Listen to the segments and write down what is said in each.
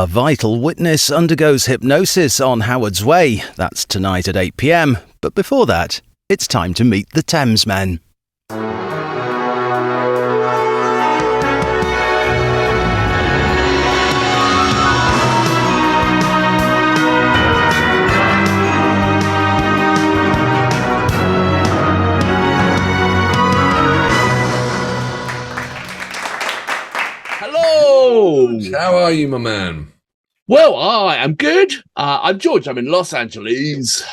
A vital witness undergoes hypnosis on Howard's Way. That's tonight at 8 p.m. But before that, it's time to meet the Thamesmen. Hello! How are you, my man? Well, I am good. I'm George. I'm in Los Angeles.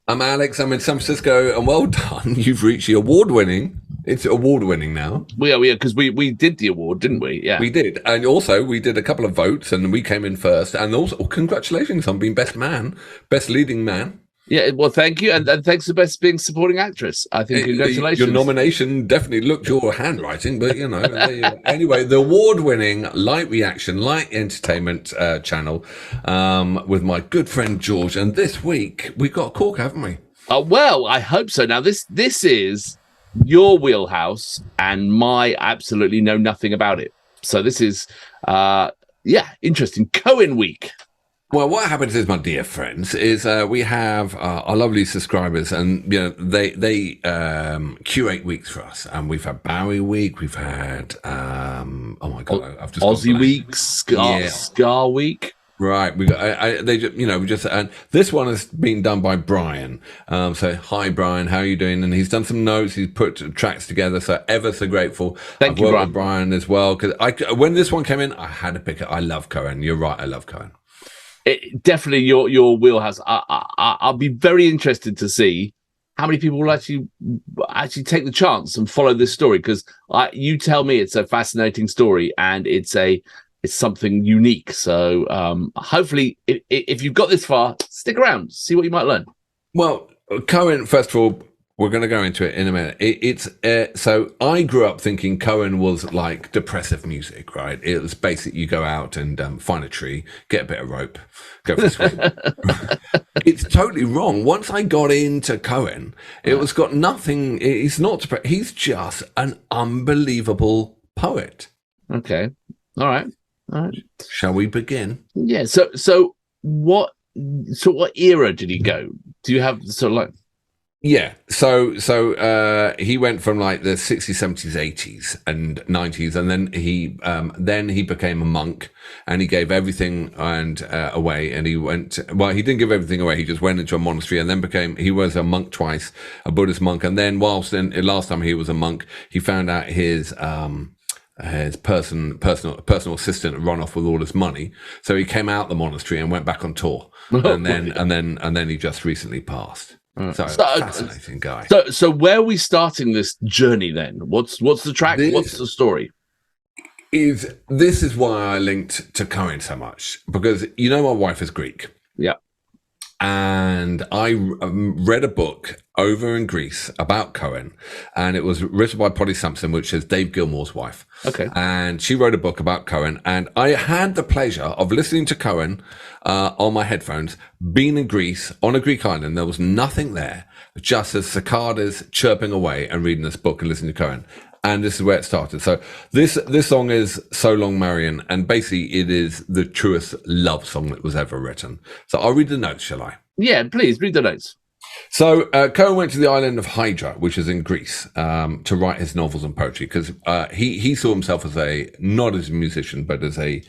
I'm Alex. I'm in San Francisco. And well done. You've reached the award-winning. It's award-winning now. We are, because we did the award, didn't we? Yeah. We did. And also, we did a couple of votes and we came in first. And also, congratulations on being best man, best leading man. Yeah, well, thank you. And thanks for best being supporting actress. I think congratulations. Your nomination definitely looked your handwriting, but, you know. Anyway, the award-winning light reaction, light entertainment channel with my good friend George. And this week, we've got a cork, haven't we? Well, I hope so. Now, this is your wheelhouse, and my absolutely know nothing about it. So this is, interesting. Cohen week. Well, what happens is, my dear friends, is we have our lovely subscribers, and you know they curate weeks for us, and we've had Bowie week, we've had oh my god, I've just Aussie week, Scar week. Right, we got they just, we just, and this one has been done by Brian. So hi Brian, how are you doing? And he's done some notes, he's put tracks together. So ever so grateful. Thank you, worked Brian. with Brian as well, because when this one came in, I had to pick it. I love Cohen. You're right, I love Cohen. Definitely your wheelhouse. I'll be very interested to see how many people will actually take the chance and follow this story, because you tell me it's a fascinating story and it's something unique. So hopefully, if you've got this far, stick around, see what you might learn. Well, Cohen, first of all, we're going to go into it in a minute. So I grew up thinking Cohen was like depressive music, right? It was basically you go out and find a tree, get a bit of rope, go for a swim. It's totally wrong. Once I got into Cohen, it was got nothing. He's not depressed. He's just an unbelievable poet. Okay. All right. Shall we begin? Yeah. So what era did he go? Do you have sort of like? Yeah, so he went from like the 60s, 70s, 80s, and 90s, and then he became a monk, and he gave everything away, and he didn't give everything away. He just went into a monastery, and then he was a monk twice, a Buddhist monk, and then last time he was a monk, he found out his personal assistant had run off with all his money, so he came out the monastery and went back on tour, and then he just recently passed. So fascinating guy. So where are we starting this journey then? What's the track? What's the story? This is why I linked to Cohen so much, because my wife is Greek. Yeah. And I read a book over in Greece about Cohen, and it was written by Polly Sampson, which is Dave Gilmour's wife. Okay. And she wrote a book about Cohen, and I had the pleasure of listening to Cohen on my headphones, being in Greece, on a Greek island. There was nothing there, just as cicadas chirping away, and reading this book and listening to Cohen. And this is where it started. So this song is So Long, Marianne, and basically it is the truest love song that was ever written. So I'll read the notes, shall I? Yeah, please read the notes. So Cohen went to the island of Hydra, which is in Greece, to write his novels and poetry, because he saw himself as not as a musician, but as a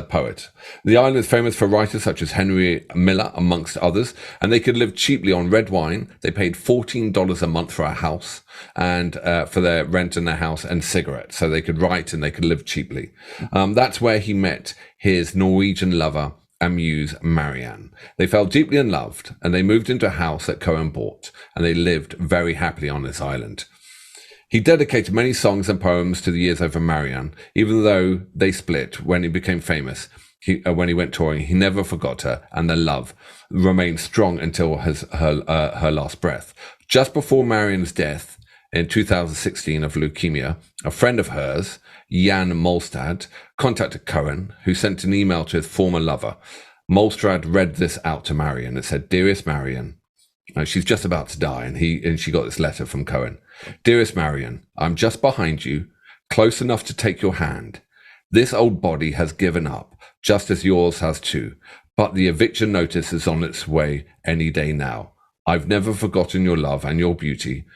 poet. The island is famous for writers such as Henry Miller, amongst others, and they could live cheaply on red wine. They paid $14 a month for a house, and for their rent in their house, and cigarettes, so they could write and they could live cheaply. That's where he met his Norwegian lover and muse Marianne. They fell deeply in love, and they moved into a house that Cohen bought, and they lived very happily on this island. He dedicated many songs and poems to the years over Marianne. Even though they split when he became famous, when he went touring, he never forgot her, and their love remained strong until her last breath. Just before Marianne's death in 2016 of leukemia, a friend of hers, Jan Molstad, contacted Cohen, who sent an email to his former lover. Molstad read this out to Marianne. It said, "Dearest Marianne," she's just about to die, and she got this letter from Cohen. "Dearest Marianne, I'm just behind you, close enough to take your hand. This old body has given up, just as yours has too. But the eviction notice is on its way any day now. I've never forgotten your love and your beauty,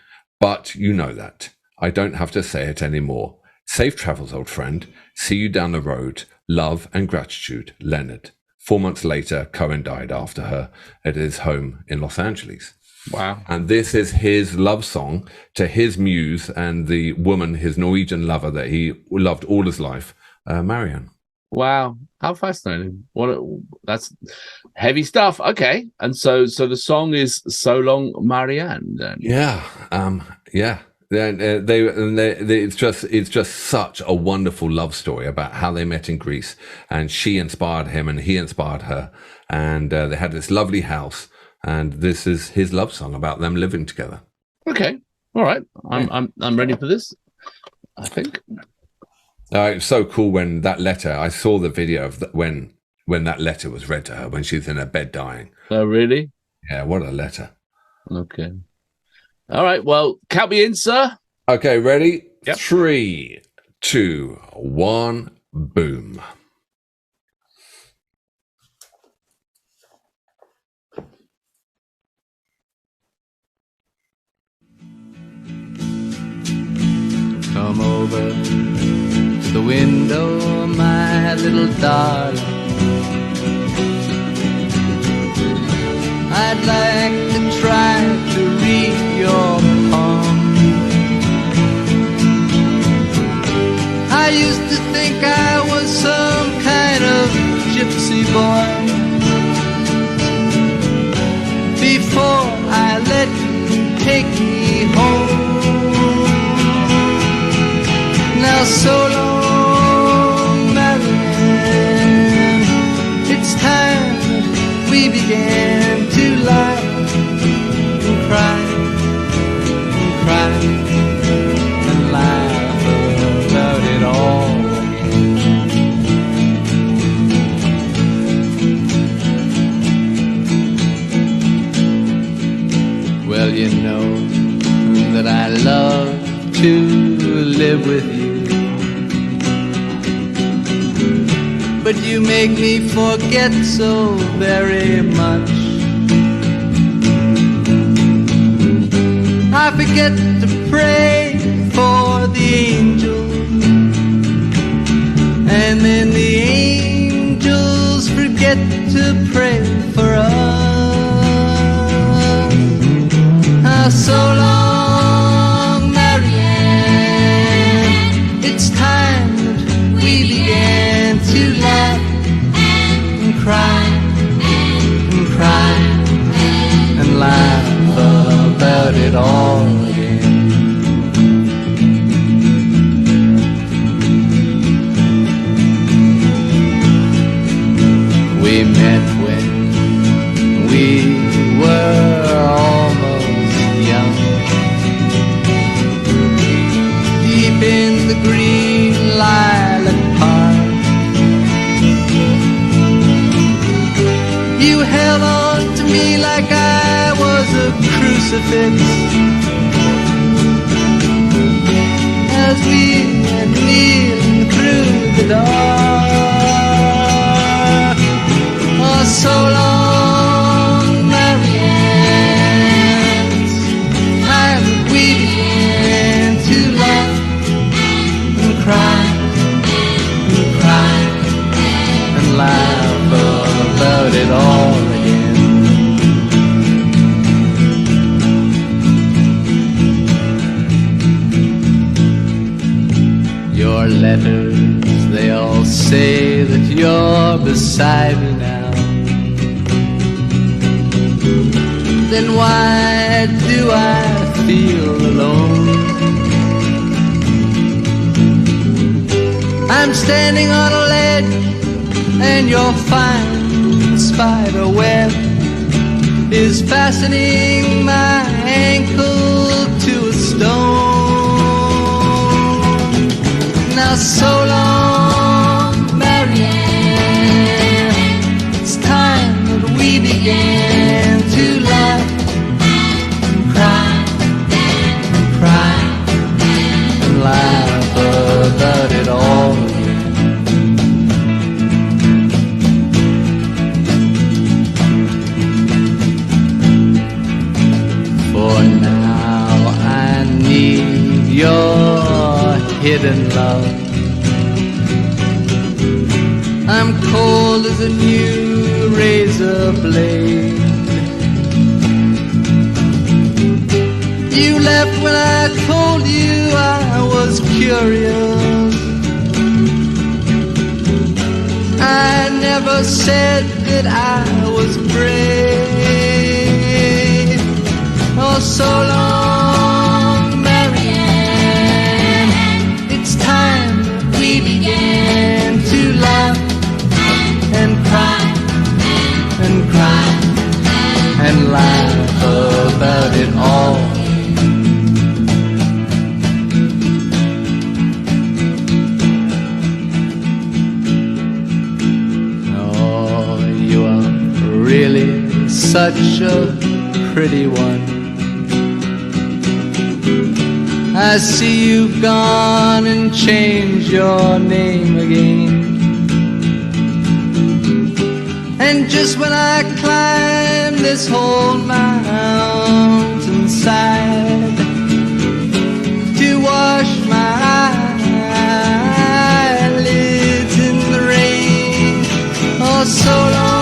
but you know that. I don't have to say it anymore. Safe travels, old friend. See you down the road. Love and gratitude, Leonard. 4 months later, Cohen died after her at his home in Los Angeles. Wow. And this is his love song to his muse and the woman, his Norwegian lover that he loved all his life, Marianne. Wow. How fascinating. That's heavy stuff. Okay. And so the song is So Long Marianne then. Yeah. Yeah. It's just such a wonderful love story about how they met in Greece, and she inspired him and he inspired her, and they had this lovely house, and this is his love song about them living together. Okay, all right, I'm ready for this, I think. It was so cool when that letter. I saw the video of when that letter was read to her when she was in her bed dying. Oh, really? Yeah, what a letter. Okay. All right, well, count me in, sir. Okay, ready? Yep. 3, 2, 1, boom. Come over to the window, my little darling. I'd like to try to read your palm. I used to think I was some kind of gypsy boy before I let you take me home. Now so long, Marianne, it's time that we began to lie and cry and cry and laugh about it all again. Well, you know that I love to live with you, but you make me forget so very much. I forget to pray for the angels, and then the angels forget to pray for us. So long, Marianne, it's time that we began to laugh and cry and cry and laugh about it all again. We met when we were almost young, deep in the green lilac park. You held on to me like I was a crucifix as we went kneeling through the dark. Oh, so long, Marianne, it's time that we began to laugh and cry and cry and laugh about it all again. Your letters, they all say that you're beside me now. Then why do I feel alone? I'm standing on a ledge and your fine spider web is fastening my ankle to a stone. Now so long, Marianne, it's time that we began to laugh and cry and cry and laugh about it all again. your hidden love. I'm cold as a new razor blade. You left when I told you I was curious. I never said that I was brave. Oh, so long, Marianne. It's time that we began to laugh and cry and cry and laugh about it all. Really such a pretty one. I see you've gone and changed your name again. And just when I climb this whole mountainside to wash my eyelids in the rain, oh so long,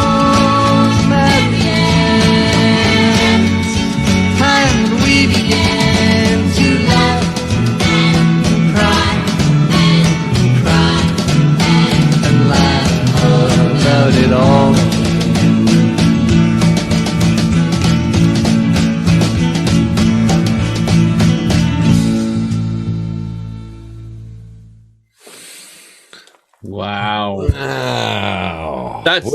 it all. Wow. Wow. That's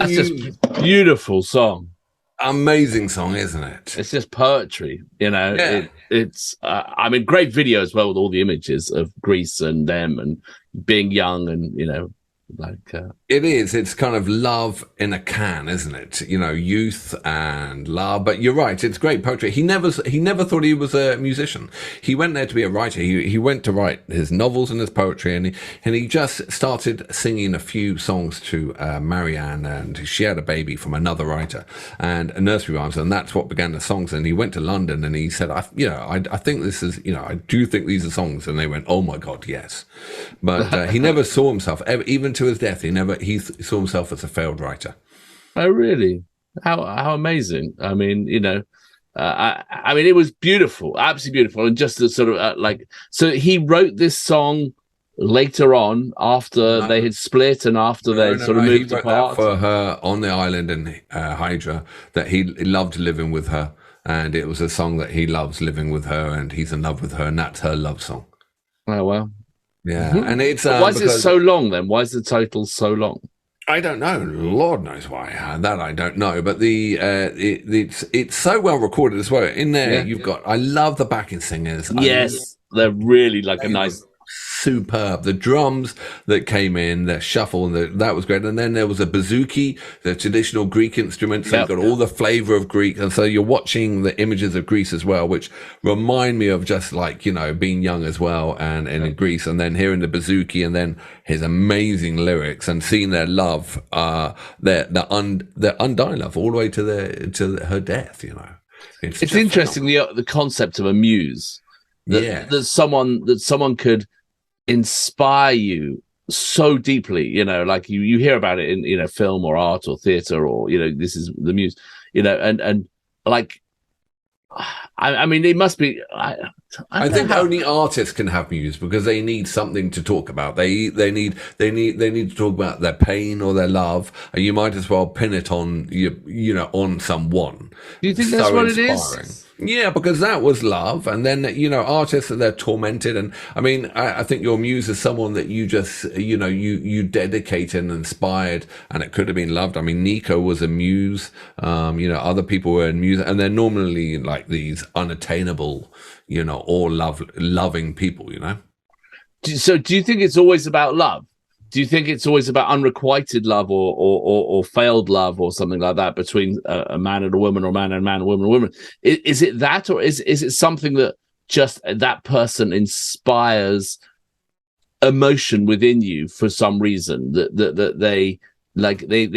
just a beautiful song. Amazing song, isn't it? It's just poetry, you know. Yeah. It's I mean, great video as well with all the images of Greece and them and being young and, you know, like it is. It's kind of love in a can, isn't it? You know, youth and love. But you're right. It's great poetry. He never thought he was a musician. He went there to be a writer. He went to write his novels and his poetry, and he just started singing a few songs to Marianne, and she had a baby from another writer and a nursery rhymes, and that's what began the songs. And he went to London and he said, I think this is, you know, I do think these are songs. And they went, oh my God, yes. But he never saw himself ever, even to his death. He saw himself as a failed writer. Oh, really? How amazing! I mean, you know, I mean, it was beautiful, absolutely beautiful, and just the sort of so he wrote this song later on after they had split and after they moved he wrote apart. That for her on the island in Hydra, that he loved living with her, and it was a song that he loves living with her, and he's in love with her, and that's her love song. Oh well. Yeah, and it's why is it so long then? Why is the title so long? I don't know. Lord knows why. That I don't know. But it's so well recorded as well. In there, you've got. I love the backing singers. Yes, they're really like a nice. Superb. The drums that came in, the shuffle, that was great. And then there was a bouzouki, the traditional Greek instrument. So you've got all the flavor of Greek. And so you're watching the images of Greece as well, which remind me of just like, you know, being young as well and in Greece. And then hearing the bouzouki and then his amazing lyrics and seeing their love, their undying love all the way to her death, you know. It's interesting, the concept of a muse. That someone could inspire you so deeply, you know, like you hear about it in, you know, film or art or theater or, you know, this is the muse, you know, and like, I mean, it must be. I think only artists can have muse because they need something to talk about. They need to talk about their pain or their love, and you might as well pin it on you know, on someone. Do you think that's what it is? Yeah, because that was love. And then, you know, artists, they're tormented. And I mean, I think your muse is someone that you just, you know, you dedicated and inspired, and it could have been loved. I mean, Nico was a muse, you know, other people were in muse, and they're normally like these unattainable, you know, or loving people, you know? So do you think it's always about love? Do you think it's always about unrequited love or failed love or something like that between a man and a woman, or a man and a man, a woman and a woman? Is it that, or is it something that just that person inspires emotion within you for some reason, that Like they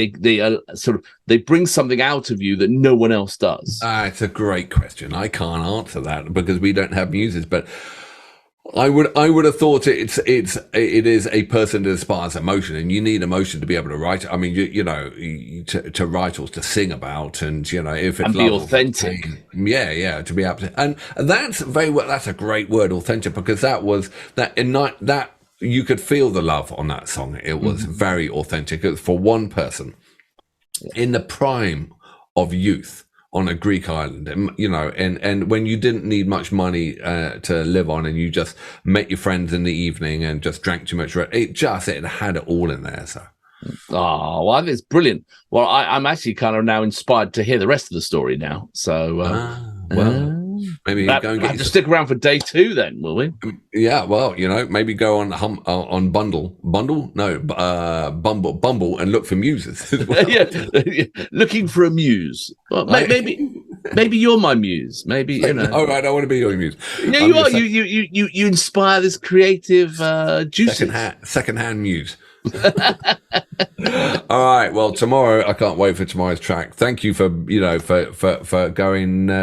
sort of they bring something out of you that no one else does. It's a great question. I can't answer that because we don't have muses, but I would have thought it is a person that inspires emotion, and you need emotion to be able to write. I mean, to write or to sing about, and if it's and be authentic. Yeah, to be able to, and that's very well. That's a great word, authentic, because that you could feel the love on that song. It was very authentic. It was for one person in the prime of youth on a Greek island, and when you didn't need much money to live on, and you just met your friends in the evening and just drank too much. It had it all in there. So, well, I think it's brilliant. Well, I'm actually kind of now inspired to hear the rest of the story now. So, maybe go and have to stick around for day 2, then, will we? Yeah, well, maybe go on Bumble, and look for muses as well. Yeah, looking for a muse. Well, maybe you're my muse. Maybe All right, I want to be your muse. Yeah, you are. You inspire this creative juices. Secondhand muse. All right. Well, tomorrow, I can't wait for tomorrow's track. Thank you for going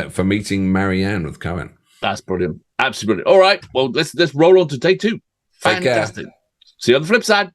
for meeting Marianne with Cohen. That's brilliant. Absolutely brilliant. All right. Well, let's roll on to day 2. Fantastic. Take care. See you on the flip side.